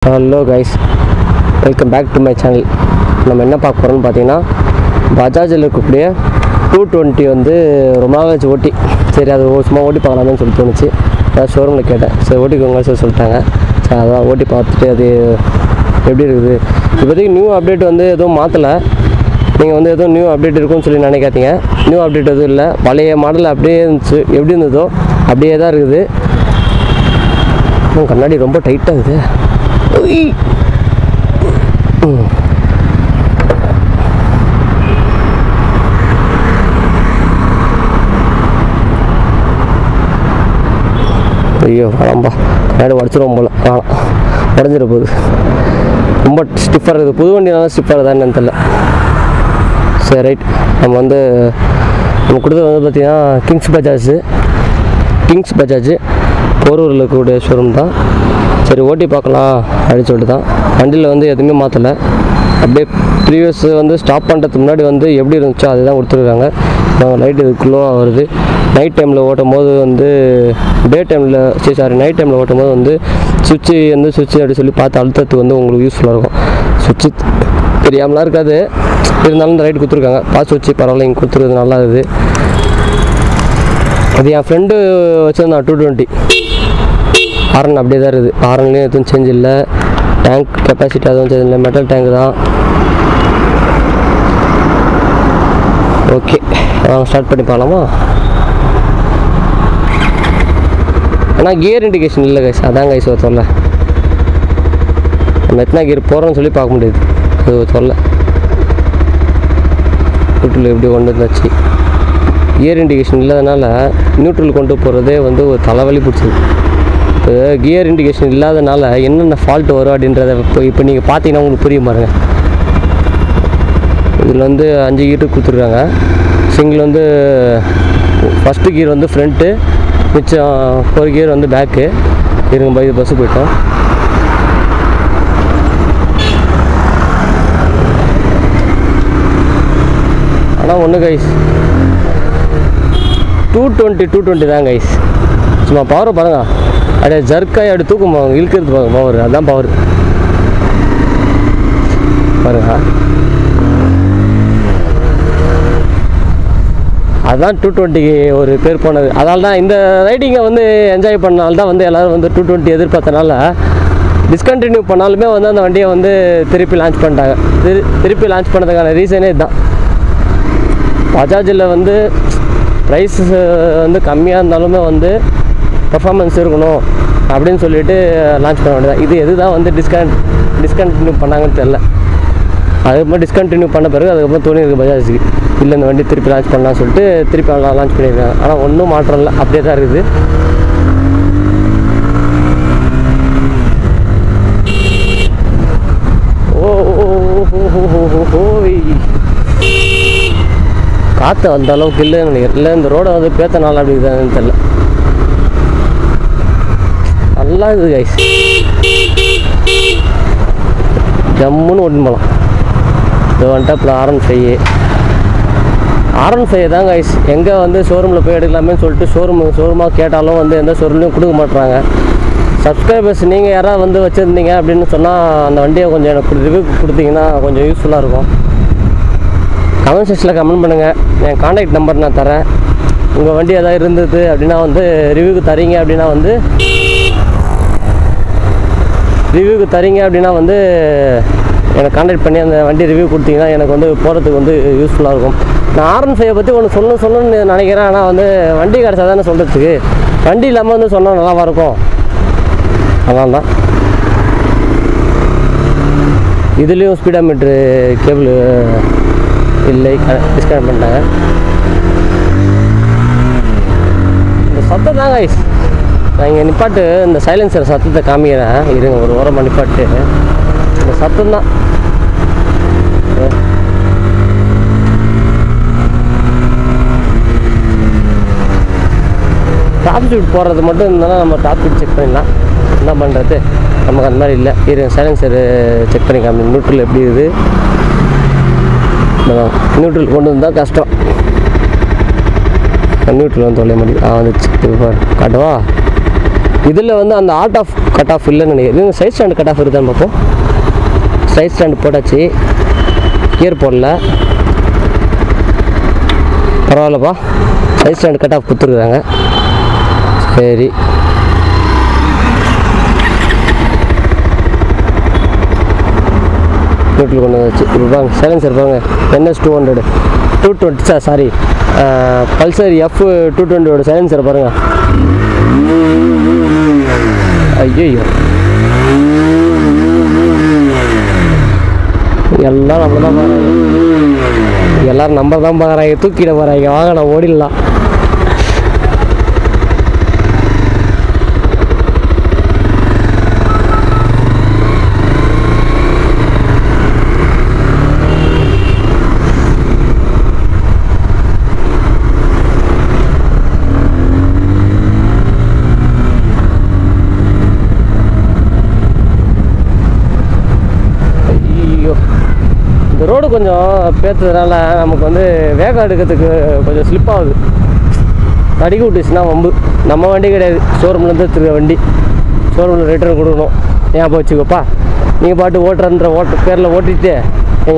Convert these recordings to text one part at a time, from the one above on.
Hello guys, welcome back to my channel. நம்ம என்ன பார்க்க போகிறோம்னு பார்த்தீங்கன்னா, பஜாஜில் இருக்கக்கூடிய 220 வந்து ரொம்ப நாள் வச்சு ஓட்டி, சரி அது சும்மா ஓட்டி பார்க்கலாமேன்னு சொல்லி தோணுச்சு. அதான் ஷோரூமில் கேட்டேன், சரி ஓட்டிக்கோங்க சொல்லி சொல்லிட்டாங்க. சரி அதான் ஓட்டி பார்த்துட்டு அது எப்படி இருக்குது. இப்போதைக்கு நியூ அப்டேட் வந்து எதுவும் மாற்றலை. நீங்கள் வந்து எதுவும் நியூ அப்டேட் இருக்குன்னு சொல்லி நினைக்காதீங்க. நியூ அப்டேட் எதுவும் இல்லை, பழைய மாடல் அப்படியே இருந்துச்சு. எப்படி இருந்ததோ அப்படியே தான் இருக்குது. கண்ணாடி ரொம்ப டைட்டாக இருக்குது. ஐயோ வேணாம்பா, கண்ணாடி உடச்சிரும் போல். உடஞ்சிட போகுது, ரொம்ப ஸ்டிஃபாக இருக்குது. புது வண்டினால ஸ்டிஃபாக இருக்குதான்னு எனக்கு தெரியல. சரி ரைட், நம்ம கொடுத்தது வந்து பார்த்திங்கன்னா கிங்ஸ் பஜாஜ் போரூரில் இருக்கக்கூடிய ஷோரூம் தான். சரி ஓட்டி பார்க்கலாம் அப்படின்னு சொல்லிட்டு தான். வண்டியில் வந்து எதுவுமே மாற்றலை. அப்படியே ப்ரீவியஸ் வந்து ஸ்டாப் பண்ணுறதுக்கு முன்னாடி வந்து எப்படி இருந்துச்சோ அதுதான் கொடுத்துருக்காங்க. லைட் இதுக்குள்ளே வருது. நைட் டைமில் ஓட்டும் போது வந்து நைட் டைமில் ஓட்டும் போது வந்து சுவிட்சு அப்படி சொல்லி பார்த்து அழுத்தத்துக்கு வந்து உங்களுக்கு யூஸ்ஃபுல்லாக இருக்கும். சுவிட்சு தெரியாமலாம் இருக்காது, இருந்தாலும் இந்த லைட் கொடுத்துருக்காங்க. பார்த்து வச்சு பரவாயில்ல, இங்கே கொடுத்துருக்குது நல்லா இருக்குது. அது என் ஃப்ரெண்டு வச்சுருந்தான் 220. ஹாரன் அப்படியே தான் இருக்குது. ஹாரன்லேயும் எதுவும் சேஞ்ச் இல்லை. டேங்க் கெப்பாசிட்டி அதுவும் சேஞ்ச் இல்லை, மெட்டல் டேங்க் தான். ஓகே, ஸ்டார்ட் பண்ணி பார்க்கலாமா? ஆனால் கியர் இண்டிகேஷன் இல்லை கைஸ், அதான் கைஸ் ஒரு தொல்லை. நம்ம எத்தனை கியர் போகிறோன்னு சொல்லி பார்க்க முடியாது, அது ஒரு தொல்லை. நியூட்ரல் எப்படி கொண்டு வந்தாச்சு. கியர் இண்டிகேஷன் இல்லாதனால நியூட்ரல் கொண்டு போகிறதே வந்து ஒரு தலைவலி பிடிச்சிது. இப்போ கியர் இண்டிகேஷன் இல்லாதனால என்னென்ன ஃபால்ட் வரும் அப்படின்றத இப்போ நீங்கள் பார்த்தீங்கன்னா உங்களுக்கு புரியும் பாருங்கள். இதில் வந்து 5 கீர் கொடுத்துருக்காங்க. சிங்கிள் வந்து ஃபஸ்ட்டு கீர் வந்து ஃப்ரண்ட்டு, மிச்சம் 4 கீர் வந்து பேக்கு. இருங்க இது பஸ்ஸு போயிட்டோம். ஆனால் ஒன்று கைஸ், 220 தான் கைஸ். சும்மா பவரை பாருங்க, அப்படியே ஜர்க்காய் அப்படி தூக்கம் இழுக்கிறது பாருங்க. பவர் அதுதான் பவர் பாருங்க. அதுதான் 220 ஒரு பேர் போனது. அதனால தான் இந்த ரைடிங்கை வந்து என்ஜாய் பண்ணனால தான் வந்து எல்லோரும் வந்து 220 எதிர்பார்த்தனால டிஸ்கண்டினியூ பண்ணாலுமே வந்து அந்த வண்டியை வந்து திருப்பி லான்ச் பண்ணிட்டாங்க. திருப்பி லான்ச் பண்ணதுக்கான ரீசனே இதுதான். பஜாஜில் வந்து ப்ரைஸ் வந்து கம்மியாக இருந்தாலுமே வந்து பர்ஃபார்மன்ஸ் இருக்கணும் அப்படின்னு சொல்லிட்டு லான்ச் பண்ண வேண்டியதான். இது எது தான் வந்து டிஸ்கண்டினியூ பண்ணாங்கன்னு தெரில. அதுக்கப்புறம் டிஸ்கண்டினியூ பண்ண பிறகு அதுக்கப்புறம் தோணி இருக்குது பஜாஜுக்கு, இல்லை இந்த வண்டி திருப்பி லான்ச் பண்ணலாம்னு சொல்லிட்டு திருப்பி லான்ச் பண்ணியிருக்காங்க. ஆனால் ஒன்றும் மாற்றம் இல்லை, அப்படியே தான் இருக்குது. காற்று அந்த அளவுக்கு இல்லைன்னு நினைக்கிறேன். இல்லை இந்த ரோடை வந்து பேத்தனால அப்படி இருக்குதான்னு தெரில. நல்லா இருக்குது கைஸ், ஜம்முன்னு ஓட்டின்னு போகலாம். இது வந்துட்டு அப்புறம் R15 தான் கைஸ். எங்கே வந்து ஷோரூமில் போய் எடுக்கலாமே சொல்லிட்டு ஷோரூமாக கேட்டாலும் வந்து எந்த ஷோரூம்லையும் கொடுக்க மாட்டுறாங்க. சப்ஸ்கிரைபர்ஸ் நீங்கள் யாராவது வந்து வச்சுருந்தீங்க அப்படின்னு சொன்னால் அந்த வண்டியை கொஞ்சம் எனக்கு ரிவ்யூ கொடுத்தீங்கன்னா கொஞ்சம் யூஸ்ஃபுல்லாக இருக்கும். கமெண்ட் செக்ஷனில் கமெண்ட் பண்ணுங்கள். என் கான்டாக்ட் நம்பர் நான் தரேன். உங்கள் வண்டி எதாவது இருந்தது அப்படின்னா வந்து ரிவ்யூக்கு தரீங்க அப்படின்னா வந்து எனக்கு கான்டாக்ட் பண்ணி அந்த வண்டி ரிவ்யூ கொடுத்தீங்கன்னா எனக்கு வந்து போகிறதுக்கு வந்து யூஸ்ஃபுல்லாக இருக்கும். நான் R15 பற்றி ஒன்று சொல்லணும்னு நினைக்கிறேன். ஆனால் வந்து வண்டி கிடச்சா தானே சொல்கிறதுக்கு, வண்டி இல்லாமல் வந்து சொன்னால் நல்லாவா இருக்கும். அதனால தான் இதுலேயும் ஸ்பீடா மீட்ரு கேபிள் இல்லை, டிஸ்கனெக்ட் பண்ணிட்டாங்க. இந்த சத்தம் தான் கைஸ். நான் இங்கே நிப்பாட்டு இந்த சைலன்சர் சத்தத்தை காமிக்கிறேன். இருங்க ஒரு ஓரமாக நிப்பாட்டு. இந்த சத்தம் தான் டாப் ஸ்பீட் போடுறது மட்டும் இருந்தாலும் நம்ம டாப் ஸ்பீட் செக் பண்ணிடலாம். என்ன பண்ணுறது, நமக்கு அந்த மாதிரி இல்லை. இருங்க சைலன்சர் செக் பண்ணி காமி. நியூட்ரல் எப்படி இருக்குது, நியூட்ரல் கொண்டு வந்தால் கஷ்டம். நியூட்ரல் வந்து தொலைய முடியும். வந்துச்சு காட்டுவா. இதில் வந்து அந்த ஆர்ட் ஆஃப் கட் ஆஃப் இல்லைன்னு நினைக்கிறேன். இது சைட் ஸ்டாண்டு கட் ஆஃப் இருக்குதான்னு பார்ப்போம். சைட் ஸ்டாண்டு போட்டாச்சு, கியர் போடல, பரவாயில்லப்பா. சைட் ஸ்டாண்டு கட் ஆஃப் கொடுத்துருக்குறாங்க. சரி, வீட்டில் கொண்டு வச்சு இப்போ பாருங்க. சைலன்சர் பாருங்க, NS 200 220 sorry Pulsar F220 silencer பாருங்கள். ஐயோ, எல்லாம் நம்ம தான் பார்க்குறாங்க, எல்லோரும் நம்ம தான் பார்க்குறாங்க, தூக்கிட போகிறாங்க. வாங்க நான் ஓடிடலாம். இந்த ரோடு கொஞ்சம் பேர்த்ததுனால நமக்கு வந்து வேகம் எடுக்கிறதுக்கு கொஞ்சம் ஸ்லிப் ஆகுது. தடிக்க விட்டுச்சுன்னா வம்பு. நம்ம வண்டி கிடையாது, ஷோரூம்லேருந்து எடுத்துருக்க வண்டி. ஷோரூமில் ரிட்டர்ன் கொடுக்கணும். ஏன் வச்சுக்கோப்பா, நீங்கள் பாட்டு ஓட்டுறன்ற பேரில் ஓட்டிட்டு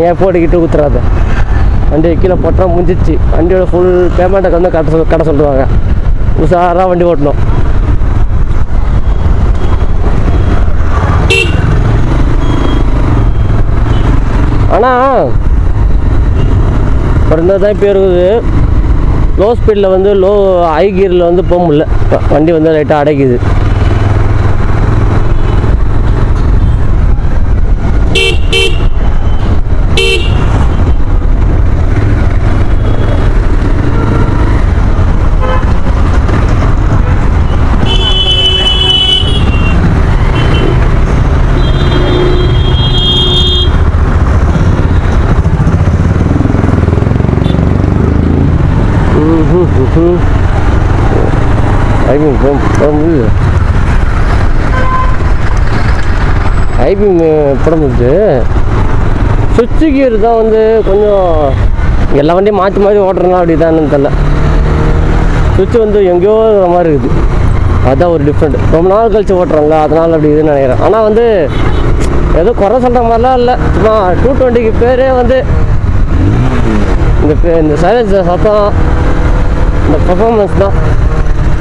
ஏன் போட்டுக்கிட்டு ஊற்றுறாத. வண்டியை கீழே போட்டா முடிஞ்சிச்சு. வண்டியோட ஃபுல் பேமெண்ட்டுக்கு வந்து கட்ட சொல்லுவாங்க. உஷாராக வண்டி ஓட்டணும். ஆனால் பிறந்ததான் இப்போ இருக்குது. லோ ஸ்பீடில் வந்து ஹை கியரில் வந்து போக முடியல. வண்டி வந்து லைட்டாக அடைக்குது. ஐபிஎம் போட முடியுது. சுவிட்சு கியர் தான் வந்து கொஞ்சம் எல்லா வண்டியும் மாற்றி மாற்றி ஓட்டுறதுனா அப்படி தானு தெரில. சுவிட்சு வந்து எங்கேயோ மாதிரி இருக்குது. அதுதான் ஒரு டிஃப்ரெண்ட். ரொம்ப நாள் கழிச்சு ஓட்டுறாங்க, அதனால் அப்படி இதுன்னு நினைக்கிறேன். ஆனால் வந்து ஏதோ குறை சொல்கிற மாதிரிலாம் இல்லை. சும்மா 220க்கு பேரே வந்து இந்த சைலன்ஸ் சத்தம், இந்த பர்ஃபார்மன்ஸ் தான்.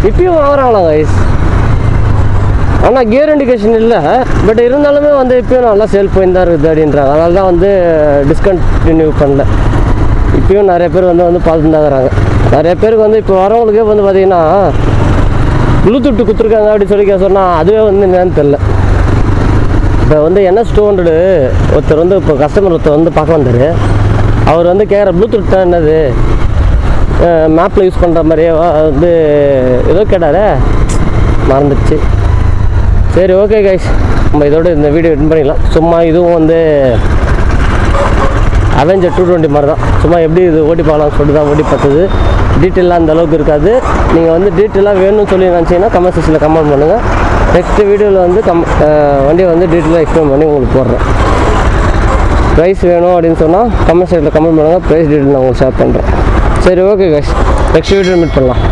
இப்பயும் வாங்குறாங்களா கைஸ்? ஆனால் கியர் இண்டிகேஷன் இல்லை. பட் இருந்தாலுமே வந்து இப்பயும் நல்லா சேல் போயின்னு தான் இருக்குது அப்படின்றாங்க. அதனால தான் வந்து டிஸ்கண்டினியூ பண்ணல. இப்பயும் நிறைய பேர் வந்து பார்த்துட்டு தான் இருக்கிறாங்க. நிறைய பேருக்கு வந்து இப்போ வரவங்களுக்கே வந்து பார்த்திங்கன்னா ப்ளூடூத் கொடுத்துருக்காங்க அப்படின்னு சொல்லி சொன்னால் அதுவே வந்து என்னன்னு தெரில. இப்போ வந்து NS 200 ஒருத்தர் வந்து இப்போ கஸ்டமர் ஒருத்தர் வந்து பார்க்க வந்தார். அவர் வந்து கேட்குற ப்ளூடூத் தான் என்னது, மேப்பில் யூஸ் பண்ணுற மாதிரியே வந்து ஏதோ கேட்டார், மறந்துடுச்சு. சரி, ஓகே கைஸ், நம்ம இதோட இந்த வீடியோ எடிட் பண்ணிடலாம். சும்மா இதுவும் வந்து அவெஞ்சர் 220 மாதிரி தான். சும்மா எப்படி இது ஓட்டி பார்க்கலாம்னு சொல்லிட்டு தான் ஓட்டி பார்த்தது. டீட்டெயிலாக அந்த அளவுக்கு இருக்காது. நீங்கள் வந்து டீட்டெயிலாக வேணும்னு சொல்லி நினச்சிங்கன்னா கமெண்ட் செக்ஷனில் கமெண்ட் பண்ணுங்கள். நெக்ஸ்ட் வீடியோவில் வந்து வண்டியை வந்து டீட்டெயிலாக எக்ஸ்பிளைன் பண்ணி உங்களுக்கு போடுறேன். ப்ரைஸ் வேணும் அப்படின்னு சொன்னால் கமெண்ட் செக்ஷனில் கமெண்ட் பண்ணுங்கள். ப்ரைஸ் டீட்டெயில் நான் உங்களுக்கு ஷேர் பண்ணுறேன். சரி, okay guys, next video meet பண்ணலாம்.